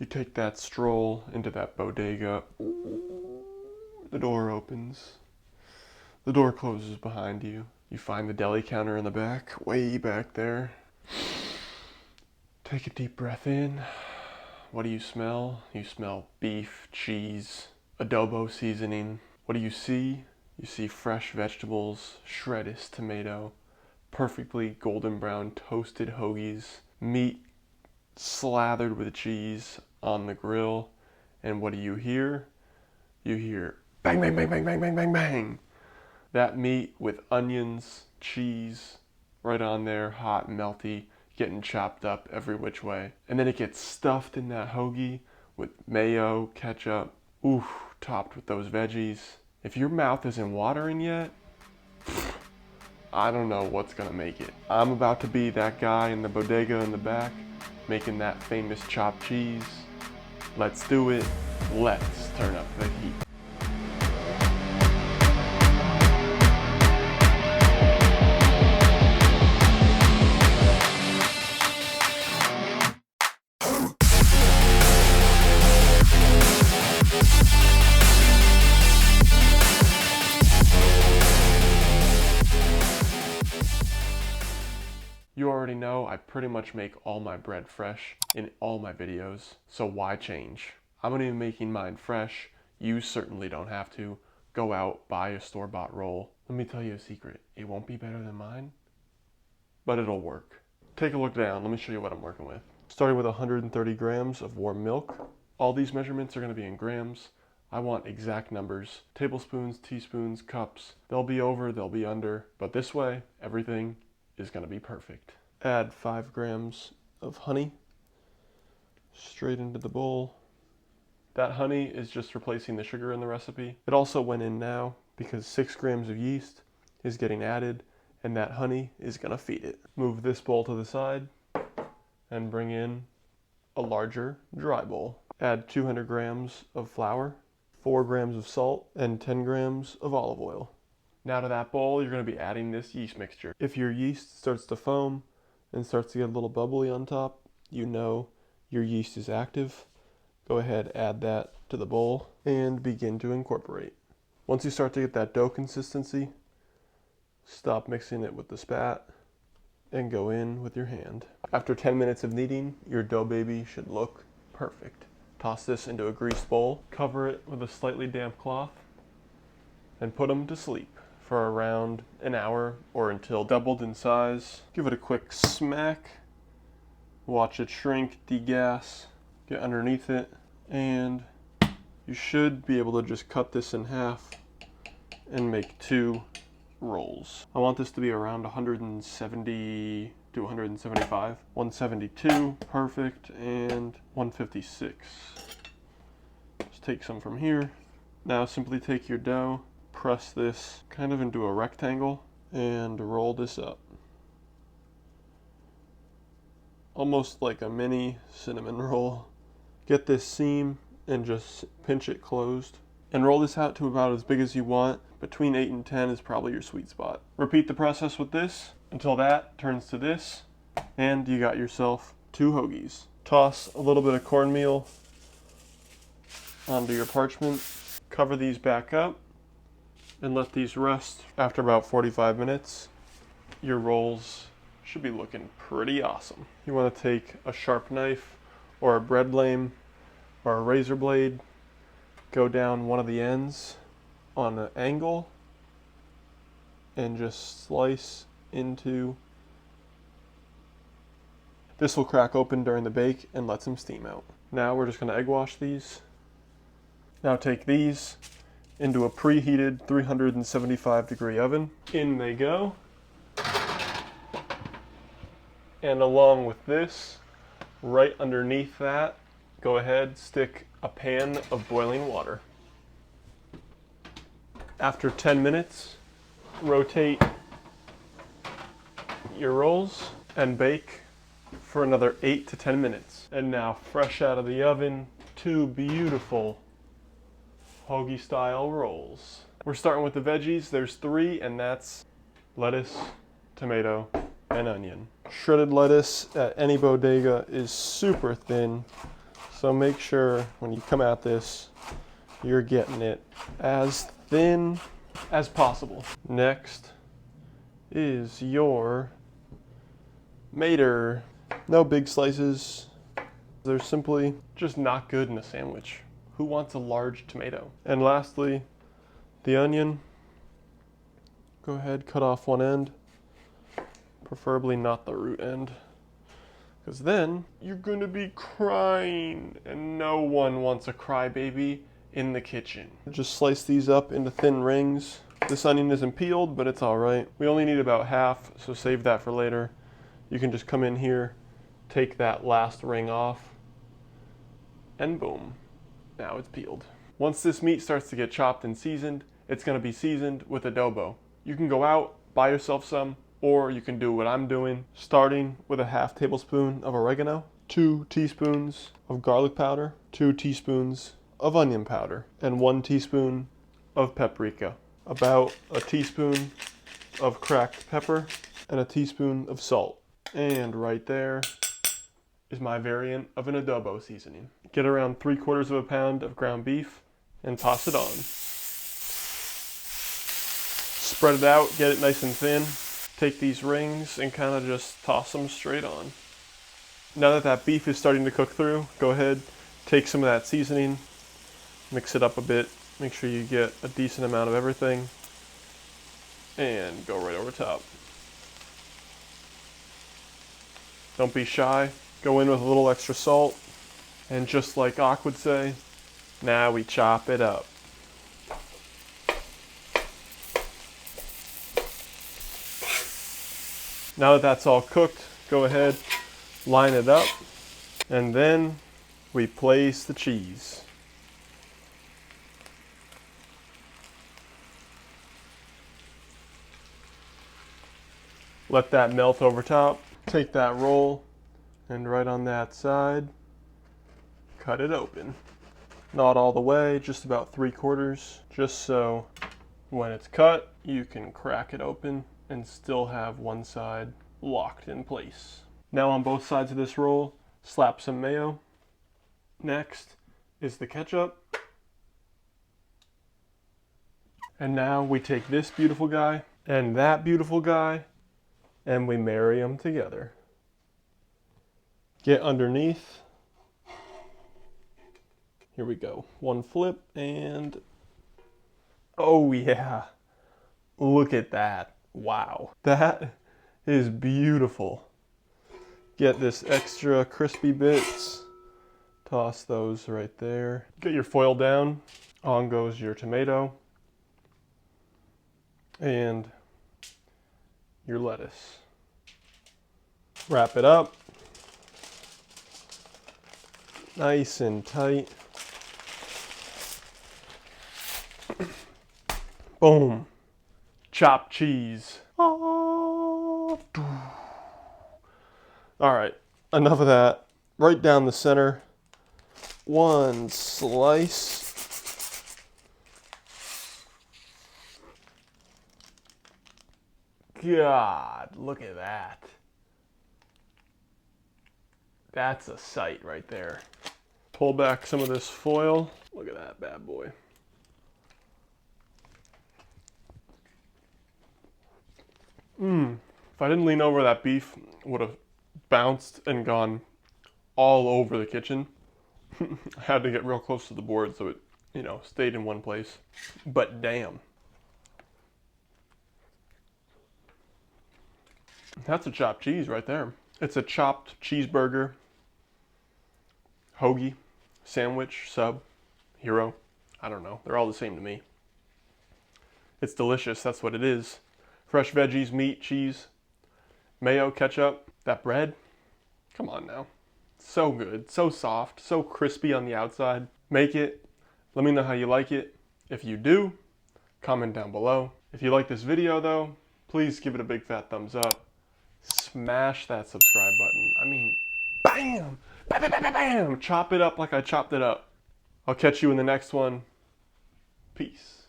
You take that stroll into that bodega. Ooh, the door opens. The door closes behind you. You find the deli counter in the back, way back there. Take a deep breath in. What do you smell? You smell beef, cheese, adobo seasoning. What do you see? You see fresh vegetables, shredded tomato, perfectly golden brown toasted hoagies, meat slathered with cheese on the grill. And what do you hear? You hear bang, bang, bang, bang, bang, bang, bang, bang. That meat with onions, cheese, right on there, hot and melty, getting chopped up every which way. And then it gets stuffed in that hoagie with mayo, ketchup, ooh, topped with those veggies. If your mouth isn't watering yet, I don't know what's gonna make it. I'm about to be that guy in the bodega in the back, making that famous chopped cheese. Let's do it. Let's turn up the heat. You already know I pretty much make all my bread fresh in all my videos, so why change? I'm gonna be making mine fresh. You certainly don't have to. Go out, buy a store-bought roll. Let me tell you a secret. It won't be better than mine, but it'll work. Take a look down. Let me show you what I'm working with. Starting with 130 grams of warm milk. All these measurements are gonna be in grams. I want exact numbers. Tablespoons, teaspoons, cups. They'll be over, they'll be under, but this way, everything is going to be perfect. Add 5 grams of honey straight into the bowl. That honey is just replacing the sugar in the recipe. It also went in now because 6 grams of yeast is getting added and that honey is going to feed it. Move this bowl to the side and bring in a larger dry bowl. Add 200 grams of flour, 4 grams of salt, and 10 grams of olive oil. Now to that bowl, you're going to be adding this yeast mixture. If your yeast starts to foam and starts to get a little bubbly on top, you know your yeast is active. Go ahead, add that to the bowl and begin to incorporate. Once you start to get that dough consistency, stop mixing it with the spat and go in with your hand. After 10 minutes of kneading, your dough baby should look perfect. Toss this into a greased bowl, cover it with a slightly damp cloth, and put them to sleep for around an hour or until doubled in size. Give it a quick smack, watch it shrink, degas, get underneath it, and you should be able to just cut this in half and make 2 rolls. I want this to be around 170 to 175. 172, perfect, and 156. Just take some from here. Now simply take your dough, press this kind of into a rectangle and roll this up. Almost like a mini cinnamon roll. Get this seam and just pinch it closed. And roll this out to about as big as you want. Between 8 and 10 is probably your sweet spot. Repeat the process with this until that turns to this. And you got yourself 2 hoagies. Toss a little bit of cornmeal onto your parchment. Cover these back up and let these rest. After about 45 minutes, your rolls should be looking pretty awesome. You want to take a sharp knife or a bread lame or a razor blade, go down one of the ends on an angle and just slice into. This will crack open during the bake and let some steam out. Now we're just going to egg wash these. Now take these into a preheated 375-degree oven. In they go. And along with this, right underneath that, go ahead, stick a pan of boiling water. After 10 minutes, rotate your rolls and bake for another 8 to 10 minutes. And now, fresh out of the oven, 2 beautiful hoagie style rolls. We're starting with the veggies. There's 3, and that's lettuce, tomato, and onion. Shredded lettuce at any bodega is super thin, So make sure when you come at this, you're getting it as thin as possible. Next is your mater. No big slices. They're simply just not good in a sandwich. Who wants a large tomato? And lastly, the onion. Go ahead, cut off one end. Preferably not the root end, because then you're gonna be crying, and no one wants a crybaby in the kitchen. Just slice these up into thin rings. This onion isn't peeled, but it's all right. We only need about half, so save that for later. You can just come in here, take that last ring off, and boom, now it's peeled. Once this meat starts to get chopped and seasoned, it's gonna be seasoned with adobo. You can go out, buy yourself some, or you can do what I'm doing, starting with a half tablespoon of oregano, 2 teaspoons of garlic powder, 2 teaspoons of onion powder, and 1 teaspoon of paprika, about a teaspoon of cracked pepper, and a teaspoon of salt. And right there is my variant of an adobo seasoning. Get around 3/4 of a pound of ground beef and toss it on. Spread it out, get it nice and thin. Take these rings and kind of just toss them straight on. Now that that beef is starting to cook through, go ahead, take some of that seasoning, mix it up a bit, make sure you get a decent amount of everything, and go right over top. Don't be shy, go in with a little extra salt, and just like Ak would say, now we chop it up. Now that that's all cooked, go ahead, line it up, and then we place the cheese. Let that melt over top. Take that roll, and right on that side, cut it open. Not all the way, just about 3/4, just so when it's cut, you can crack it open and still have one side locked in place. Now on both sides of this roll, slap some mayo. Next is the ketchup. And now we take this beautiful guy and that beautiful guy and we marry them together. Get underneath. Here we go. One flip and oh yeah, look at that. Wow, that is beautiful. Get this extra crispy bits, toss those right there. Get your foil down, on goes your tomato and your lettuce. Wrap it up, nice and tight. Boom. Chopped cheese. All right, enough of that. Right down the center, one slice. God, look at that. That's a sight right there. Pull back some of this foil. Look at that bad boy. If I didn't lean over, that beef would have bounced and gone all over the kitchen. I had to get real close to the board so it, stayed in one place. But damn. That's a chopped cheese right there. It's a chopped cheeseburger, hoagie, sandwich, sub, hero. I don't know. They're all the same to me. It's delicious. That's what it is. Fresh veggies, meat, cheese, mayo, ketchup, that bread. Come on now. So good, so soft, so crispy on the outside. Make it. Let me know how you like it. If you do, comment down below. If you like this video though, please give it a big fat thumbs up. Smash that subscribe button. I mean, bam! Bam, bam, bam, bam, bam! Chop it up like I chopped it up. I'll catch you in the next one. Peace.